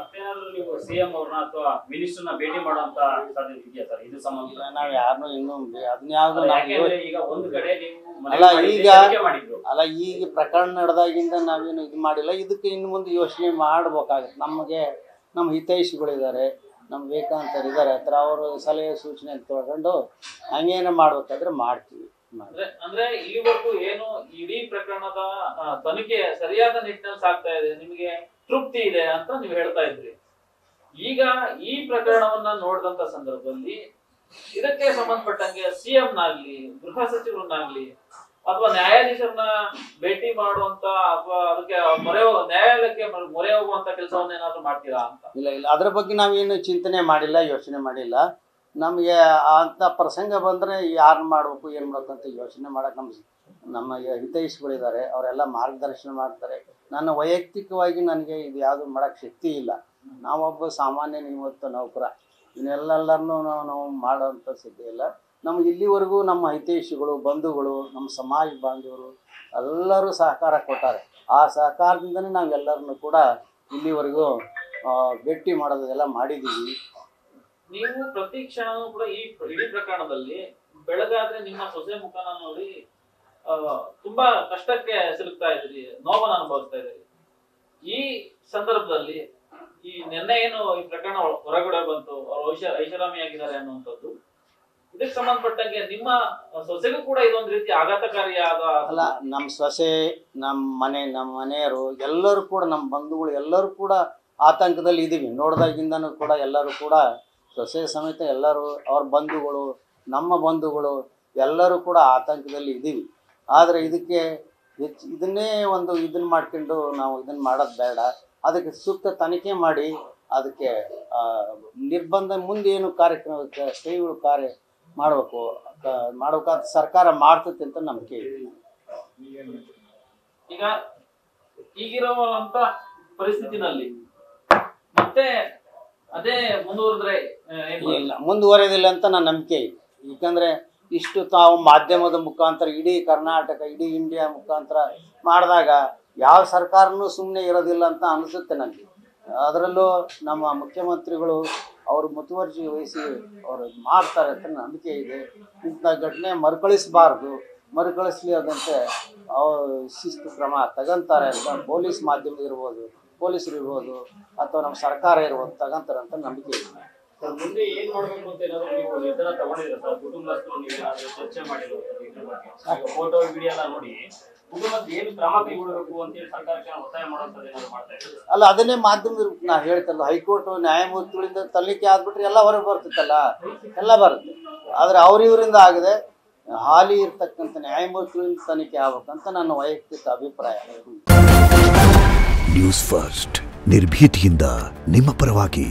ಮತ್ತೇನಾದ್ರೂ ನೀವು ಸಿಎಂ ಅವ್ರನ್ನ ಅಥವಾ ಮಿನಿಸ್ಟರ್ನ ಭೇಟಿ ಮಾಡುವಂತ ಸಾಧ್ಯತೆ ಇದೆಯಾ ಸರ್? ಇದು ಸಂಬಂಧ ನಾವ್ ಯಾರನ್ನೂ ಇನ್ನೂ ಅದನ್ನ ಯಾವ್ದು ಈಗ ಒಂದು ಕಡೆ ನೀವು ಅಲ್ಲ ಈಗ ಪ್ರಕರಣ ನಡೆದಾಗಿಂದ ನಾವೇನು ಇದು ಮಾಡಿಲ್ಲ. ಇದಕ್ಕೆ ಇನ್ನು ಮುಂದೆ ಯೋಚನೆ ಮಾಡ್ಬೇಕಾಗತ್ತೆ. ನಮಗೆ ನಮ್ಮ ಹಿತೈಷಿಗಳಿದ್ದಾರೆ, ನಮ್ಮ ವಿವೇಕಾನಂದರು ಇದ್ದಾರೆ ಹತ್ರ, ಅವರು ಸಲಹೆ ಸೂಚನೆ ತಗೊಂಡು ಹಂಗೇನು ಮಾಡ್ಬೇಕಾದ್ರೆ ಮಾಡ್ತೀವಿ. ಅಂದ್ರೆ ಇಲ್ಲಿವರೆಗೂ ಏನು ಇಡೀ ಪ್ರಕರಣದ ತನಿಖೆ ಸರಿಯಾದ ನಿಟ್ಟಿನಲ್ಲಿ ಸಾಗ್ತಾ ಇದೆ, ನಿಮಗೆ ತೃಪ್ತಿ ಇದೆ ಅಂತ ನೀವು ಹೇಳ್ತಾ ಇದ್ರಿ. ಈಗ ಈ ಪ್ರಕರಣವನ್ನ ನೋಡಿದಂತ ಸಂದರ್ಭದಲ್ಲಿ ಇದಕ್ಕೆ ಸಂಬಂಧಪಟ್ಟಂಗೆ ಸಿಎಂನಾಗ್ಲಿ, ಗೃಹ ಸಚಿವರನ್ನಾಗ್ಲಿ ಅಥವಾ ನ್ಯಾಯಾಧೀಶರನ್ನ ಭೇಟಿ ಮಾಡುವಂತ ಅಥವಾ ಅದಕ್ಕೆ ನ್ಯಾಯಾಲಯಕ್ಕೆ ಮೊರೆ ಹೋಗುವಂತ ಕೆಲಸವನ್ನ ಏನಾದ್ರು ಮಾಡ್ತೀರಾ ಅಂತ? ಇಲ್ಲ, ಅದ್ರ ಬಗ್ಗೆ ನಾವೇನು ಚಿಂತನೆ ಮಾಡಿಲ್ಲ, ಯೋಚನೆ ಮಾಡಿಲ್ಲ. ನಮಗೆ ಅಂತ ಪ್ರಸಂಗ ಬಂದರೆ ಯಾರು ಮಾಡಬೇಕು ಏನು ಮಾಡ್ಬೇಕಂತ ಯೋಚನೆ ಮಾಡೋಕೆ ನಮ್ಮ ಹಿತೈಷಿಗಳಿದ್ದಾರೆ, ಅವರೆಲ್ಲ ಮಾರ್ಗದರ್ಶನ ಮಾಡ್ತಾರೆ. ನನ್ನ ವೈಯಕ್ತಿಕವಾಗಿ ನನಗೆ ಇದು ಯಾವುದು ಮಾಡೋಕ್ಕೆ ಶಕ್ತಿ ಇಲ್ಲ. ನಾವೊಬ್ಬ ಸಾಮಾನ್ಯ ನಿವೃತ್ತ ನೌಕರ, ಇನ್ನೆಲ್ಲರನ್ನೂ ನಾವು ಮಾಡೋಂಥ ಸಿದ್ಧ ಇಲ್ಲ. ನಮ್ಗೆ ಇಲ್ಲಿವರೆಗೂ ನಮ್ಮ ಹಿತೈಷಿಗಳು, ಬಂಧುಗಳು, ನಮ್ಮ ಸಮಾಜ ಬಾಂಧವರು ಎಲ್ಲರೂ ಸಹಕಾರ ಕೊಟ್ಟಾರೆ. ಆ ಸಹಕಾರದಿಂದನೇ ನಾವೆಲ್ಲರನ್ನು ಕೂಡ ಇಲ್ಲಿವರೆಗೂ ಭೇಟಿ ಮಾಡೋದೆಲ್ಲ ಮಾಡಿದ್ದೀವಿ. ನೀವು ಪ್ರತಿ ಕ್ಷಣವೂ ಕೂಡ ಈ ಇಡೀ ಪ್ರಕರಣದಲ್ಲಿ ಬೆಳಗಾದ್ರೆ ನಿಮ್ಮ ಸೊಸೆ ಮುಖನ ನೋಡಿ ತುಂಬಾ ಕಷ್ಟಕ್ಕೆ ಸಿಲುಕ್ತಾ ಇದ್ರಿ, ನೋವನ್ನು ಅನುಭವಿಸ್ತಾ ಇದ್ರಿ. ಈ ಸಂದರ್ಭದಲ್ಲಿ ಈ ನಿನ್ನೆ ಏನು ಈ ಪ್ರಕರಣ ಹೊರಗಡೆ ಬಂತು, ಅವರು ಐಷಾರಾಮಿಯಾಗಿದ್ದಾರೆ ಅನ್ನುವಂಥದ್ದು, ಇದಕ್ಕೆ ಸಂಬಂಧಪಟ್ಟಂಗೆ ನಿಮ್ಮ ಸೊಸೆಗೂ ಕೂಡ ಇದೊಂದು ರೀತಿ ಆಘಾತಕಾರಿಯಾದ ಅಲ್ಲ. ನಮ್ಮ ಸೊಸೆ, ನಮ್ಮ ಮನೆಯವರು ಎಲ್ಲರೂ ಕೂಡ, ನಮ್ಮ ಬಂಧುಗಳು ಎಲ್ಲರೂ ಕೂಡ ಆತಂಕದಲ್ಲಿ ಇದ್ದೀವಿ. ನೋಡಿದಾಗಿಂದನೂ ಕೂಡ ಎಲ್ಲರೂ ಕೂಡ ಸೊಸೆ ಸಮೇತ ಎಲ್ಲರೂ, ಅವ್ರ ಬಂಧುಗಳು, ನಮ್ಮ ಬಂಧುಗಳು ಎಲ್ಲರೂ ಕೂಡ ಆತಂಕದಲ್ಲಿ ಇದ್ದೀವಿ. ಆದರೆ ಇದಕ್ಕೆ ಇದನ್ನೇ ಇದನ್ನು ಮಾಡ್ಕೊಂಡು ನಾವು ಇದನ್ನು ಮಾಡೋದು ಬೇಡ. ಅದಕ್ಕೆ ಸೂಕ್ತ ತನಿಖೆ ಮಾಡಿ ಅದಕ್ಕೆ ನಿರ್ಬಂಧ ಮುಂದೆ ಏನು ಕಾರ್ಯಕ್ರಮ ಕೈಗಳು ಕಾರ್ಯ ಮಾಡಬೇಕಾದ ಸರ್ಕಾರ ಮಾಡ್ತೈತೆ ಅಂತ ನಂಬಿಕೆ ಇದೆ. ಈಗ ಈಗಿರುವಂತ ಪರಿಸ್ಥಿತಿನಲ್ಲಿ ಮತ್ತೆ ಅದೇ ಮುಂದುವರೆದಿಲ್ಲ ಅಂತ ನನ್ನ ನಂಬಿಕೆ ಇದೆ. ಯಾಕಂದರೆ ಇಷ್ಟು ತಾವು ಮಾಧ್ಯಮದ ಮುಖಾಂತರ ಇಡೀ ಕರ್ನಾಟಕ, ಇಡೀ ಇಂಡಿಯಾ ಮುಖಾಂತರ ಮಾಡಿದಾಗ ಯಾವ ಸರ್ಕಾರನೂ ಸುಮ್ಮನೆ ಇರೋದಿಲ್ಲ ಅಂತ ಅನಿಸುತ್ತೆ ನನಗೆ. ಅದರಲ್ಲೂ ನಮ್ಮ ಮುಖ್ಯಮಂತ್ರಿಗಳು ಅವರು ಮುತುವರ್ಜಿ ವಹಿಸಿ ಅವರು ಮಾಡ್ತಾರೆ ಅಂತ ನಂಬಿಕೆ ಇದೆ. ಇಂಥ ಘಟನೆ ಮರುಕಳಿಸಲಿ ಅದಂತೆ ಶಿಸ್ತು ಕ್ರಮ ತಗೊಂತಾರೆ ಅಂತ ಪೊಲೀಸ್ ಮಾಧ್ಯಮ ಇರ್ಬೋದು, ಪೊಲೀಸರು ಇರ್ಬೋದು, ಅಥವಾ ನಮ್ಮ ಸರ್ಕಾರ ಇರ್ಬೋದು ತಗೊಂತಾರೆ ಅಂತ ನಂಬಿಕೆ ಇದೆ. ಮುಂದೆ ಏನ್ ಮಾಡ್ಬೇಕು ಅಂತ ಏನಾದ್ರು ನೀವು ನಿರ್ಧಾರ ತಗೊಂಡಿದ್ದೀರಾ ಸರ್? ಕುಟುಂಬಸ್ಥರು ನೀವೇನಾದ್ರೂ ಚರ್ಚೆ ಮಾಡಿರೋದು, ಫೋಟೋ ವಿಡಿಯೋ ಎಲ್ಲ ನೋಡಿ ಕುಟುಂಬದ ಏನು ಕ್ರಮ ಕೈಗೊಳ್ಳಬೇಕು ಅಂತೇಳಿ ಸರ್ಕಾರಕ್ಕೆ ಒತ್ತಾಯ ಮಾಡುವಂಥದ್ದು ಏನಾದ್ರು ಮಾಡ್ತಾ ಇದ್ದಾರೆ? ಅಲ್ಲ, ಅದನ್ನೇ ಮಾಧ್ಯಮ ನಾ ಹೇಳ್ತಲ್ಲ, ಹೈಕೋರ್ಟ್ ನ್ಯಾಯಮೂರ್ತಿಗಳಿಂದ ತನಿಖೆ ಆದ್ಬಿಟ್ರೆ ಎಲ್ಲ ಹೊರಗೆ ಬರ್ತಿತ್ತಲ್ಲ, ಎಲ್ಲ ಬರುತ್ತೆ. ಆದರೆ ಇವರಿಂದ ಆಗದೆ ಹಾಲಿ ಇರ್ತಕ್ಕಂಥ ನ್ಯಾಯಮೂರ್ತಿಗಳಿಂದ ತನಿಖೆ ಆಗ್ಬೇಕಂತ ನನ್ನ ವೈಯಕ್ತಿಕ ಅಭಿಪ್ರಾಯ. ನ್ಯೂಸ್ ಫಸ್ಟ್, ನಿರ್ಭೀತಿಯಿಂದ ನಿಮ್ಮ ಪರವಾಗಿ.